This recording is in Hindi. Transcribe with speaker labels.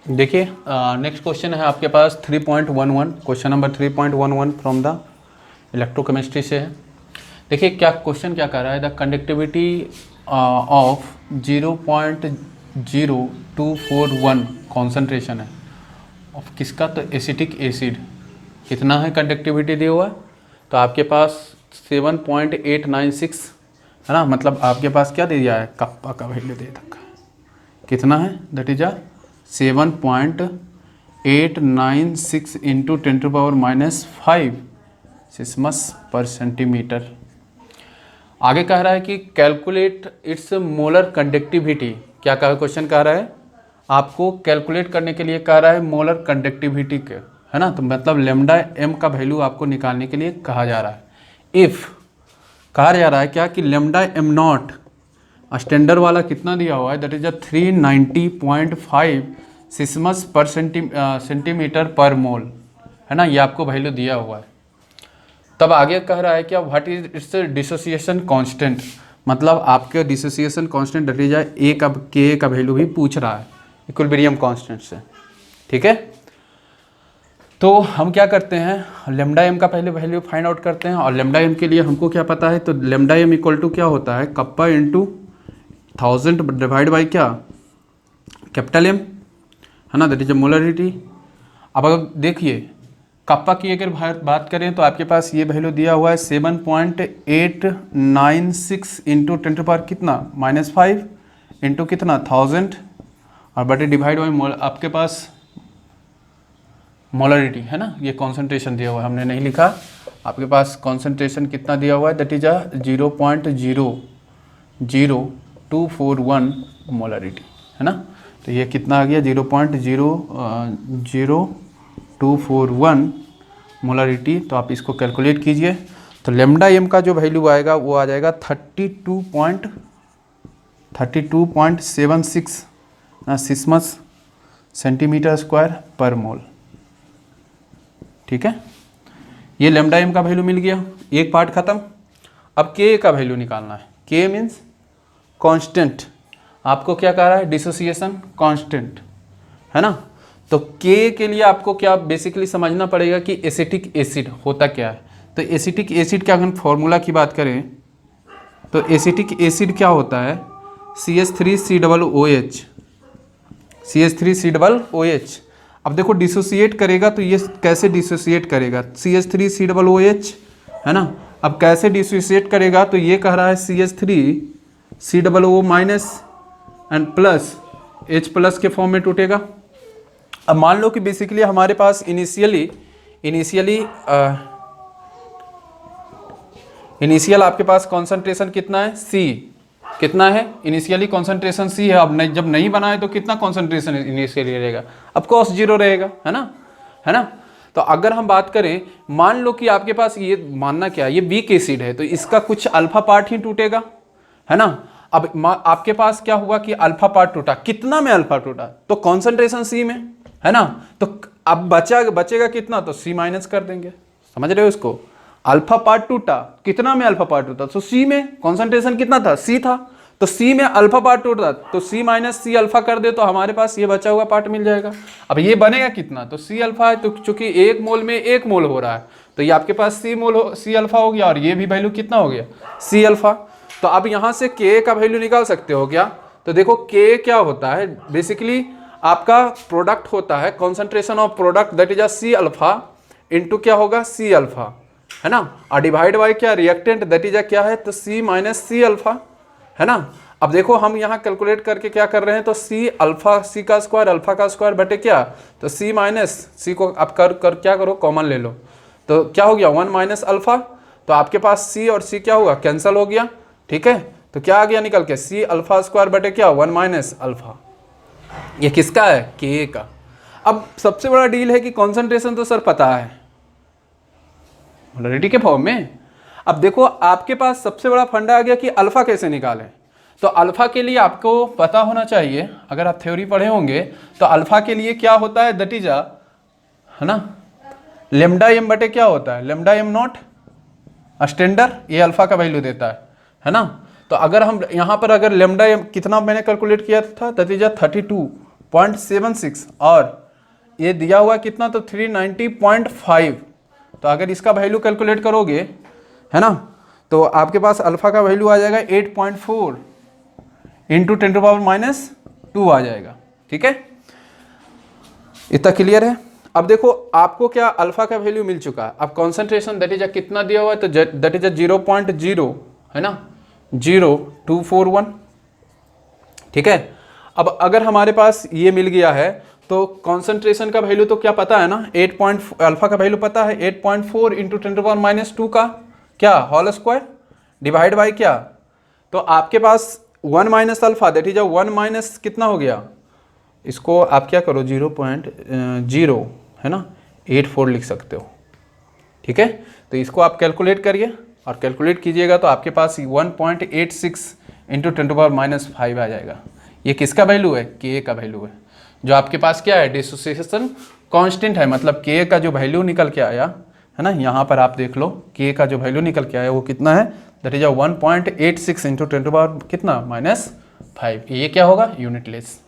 Speaker 1: देखिए नेक्स्ट क्वेश्चन है आपके पास 3.11, question number 3.11 from the electrochemistry से है। देखिए क्या क्वेश्चन क्या कर रहा है, द कंडक्टिविटी ऑफ 0.0241 कॉन्सेंट्रेशन है ऑफ किसका, तो एसिटिक एसिड। कितना है कंडक्टिविटी दिया हुआ है, तो आपके पास 7.896 है ना, मतलब आपके पास क्या दे दिया है, कप्पा का वैल्यू दे रखा है, कितना है, दैट इज 7.896 इंटू 10⁻⁻5 सिस्मस पर सेंटीमीटर। आगे कह रहा है कि कैलकुलेट इट्स मोलर कंडक्टिविटी। क्या कहा क्वेश्चन कह रहा है, आपको कैलकुलेट करने के लिए कह रहा है मोलर कंडक्टिविटी के, है ना, तो मतलब लेमडा एम का वैल्यू आपको निकालने के लिए कहा जा रहा है। इफ़ कहा जा रहा है क्या कि लेमडा एम नॉट स्टैंडर्ड वाला कितना दिया हुआ है, दैट इज 390.5 सिस्मस पर सेंटीमीटर पर मोल, है ना, ये आपको वैल्यू दिया हुआ है। तब आगे कह रहा है क्या, what is it's dissociation constant, मतलब आपके dissociation constant that is a का के का वैल्यू भी पूछ रहा है इक्विलिब्रियम कांस्टेंट से, ठीक है। तो हम क्या करते हैं, लेमडा एम का पहले वैल्यू फाइंड आउट करते हैं, और लेमडा एम के लिए हमको क्या पता है, तो लेमडा एम इक्वल टू क्या होता है, कप्पा इंटू 1000 डिवाइड बाई क्या, कैपिटल एम, है ना, दैट इज मोलरिटी। अब अगर देखिए कप्पा की अगर बात करें तो आपके पास ये वैल्यू दिया हुआ है 7.896 इंटू 10 कितना -5 इंटू कितना 1000 और बटे डिवाइड बाई आपके पास मोलरिटी, है ना, ये कॉन्सेंट्रेशन दिया हुआ है, हमने नहीं लिखा, आपके पास कॉन्सेंट्रेशन कितना दिया हुआ है, दैट इज 0.00241 मोलरिटी, है ना, तो ये कितना आ गया 0.00241 मोलरिटी। तो आप इसको कैलकुलेट कीजिए, तो लेमडा एम का जो वैल्यू आएगा वो आ जाएगा 32.76 सिस्मस सेंटीमीटर स्क्वायर पर मोल, ठीक है। ये लेमडा एम का वैल्यू मिल गया, एक पार्ट खत्म। अब के का वैल्यू निकालना है, के मीन्स कांस्टेंट, आपको क्या कह रहा है, डिसोसिएशन कांस्टेंट, है ना। तो के के लिए आपको क्या बेसिकली समझना पड़ेगा कि एसिटिक एसिड होता क्या है। तो एसिटिक एसिड का अगर फॉर्मूला की बात करें तो एसिटिक एसिड क्या होता है, CH3COOH, CH3COOH। अब देखो डिसोसिएट करेगा तो ये कैसे डिसोसिएट करेगा, CH3COOH, है ना। अब कैसे डिसोसिएट करेगा, तो ये कह रहा है CH3COO minus and plus H plus के फॉर्म में टूटेगा। अब मान लो कि बेसिकली हमारे पास इनिशियल आपके पास कॉन्सेंट्रेशन कितना है, C कितना है, इनिशियली कॉन्सेंट्रेशन C है। अब जब नहीं बना है तो कितना कॉन्सेंट्रेशन इनिशियली रहेगा, अब कॉस 0 रहेगा, है ना, है ना। तो अगर हम बात करें, मान लो कि आपके पास ये मानना क्या, ये वीक एसिड है तो इसका कुछ अल्फा पार्ट ही टूटेगा, है ना। अब आपके पास क्या हुआ कि अल्फा पार्ट टूटा, कितना में अल्फा टूटा, तो कॉन्सेंट्रेशन C में, है ना। तो अब बचेगा कितना, तो C माइनस कर देंगे, समझ रहे हो इसको। अल्फा पार्ट टूटा, कितना में अल्फा पार्ट टूटा, तो C में, कॉन्सेंट्रेशन कितना था, C था, तो C में अल्फा पार्ट टूटा, तो C माइनस C अल्फा कर दे तो हमारे पास ये बचा हुआ पार्ट मिल जाएगा। अब ये बनेगा कितना, तो C अल्फा है, तो चूंकि एक मोल में 1 मोल हो रहा है तो ये आपके पास C अल्फा हो गया, और ये भी वैल्यू कितना हो गया, C अल्फा। तो अब यहाँ से K का वैल्यू निकाल सकते हो क्या, तो देखो K क्या होता है, बेसिकली आपका प्रोडक्ट होता है, concentration of product that is C alpha into क्या होगा, C अल्फा, है ना, और डिवाइड बाई क्या, रिएक्टेंट दैट इज क्या है, तो C माइनस C अल्फा, है ना। अब देखो हम यहाँ कैलकुलेट करके क्या कर रहे हैं, तो C अल्फा, C का स्क्वायर अल्फा का स्क्वायर बटे क्या, तो C माइनस C को आप कर क्या करो, कॉमन ले लो, तो क्या हो गया 1 माइनस अल्फा, तो आपके पास C और C क्या हुआ, कैंसिल हो गया, ठीक है। तो क्या आ गया निकल के, C अल्फा स्क्वायर बटे क्या 1 माइनस अल्फा, ये किसका है, के का। अब सबसे बड़ा डील है कि कॉन्सेंट्रेशन तो सर पता है मोलरिटी के फॉर्म में। अब देखो आपके पास सबसे बड़ा फंडा आ गया कि अल्फा कैसे निकालें, तो अल्फा के लिए आपको पता होना चाहिए, अगर आप थ्योरी पढ़े होंगे तो अल्फा के लिए क्या होता है, दैट इज है ना, लेमडा एम बटे क्या होता है, लेमडा एम नॉट स्टैंडर्ड, ये अल्फा का वैल्यू देता है ना। तो अगर हम यहाँ पर अगर लेमडा एम कितना मैंने कैलकुलेट किया था, दैट इज 0.76 और ये दिया हुआ कितना, तो 390.5। तो अगर इसका वैल्यू कैलकुलेट करोगे, है ना, तो आपके पास अल्फा का वैल्यू आ जाएगा 8.4 इंटू 10⁻² आ जाएगा। ठीक है, इतना क्लियर है। अब देखो आपको क्या अल्फा का वैल्यू मिल चुका है, अब कॉन्सेंट्रेशन दैट इज कितना दिया हुआ है, तो दैट इज 0.0, है ना, 0241। ठीक है, अब अगर हमारे पास ये मिल गया है तो कॉन्सेंट्रेशन का वैल्यू तो क्या पता है ना, अल्फा का वैल्यू पता है 8.4 इंटू 10⁻² का क्या होल स्क्वायर डिवाइड बाई क्या, तो आपके पास 1 minus alpha that is 1 minus कितना हो गया, इसको आप क्या करो 0.0, है ना, 84 लिख सकते हो। ठीक है, तो इसको आप कैलकुलेट करिए और कैलकुलेट कीजिएगा तो आपके पास 1.86 इंटू 10⁻5 आ जाएगा। ये किसका वैल्यू है, के का वैल्यू है, जो आपके पास क्या है डिसोसिएशन कांस्टेंट है, मतलब के का जो वैल्यू निकल के आया, है ना, यहाँ पर आप देख लो के का जो वैल्यू निकल के आया वो कितना है, दैट इज 1.86 इंटू 10⁻5। ये क्या होगा, यूनिट लेस।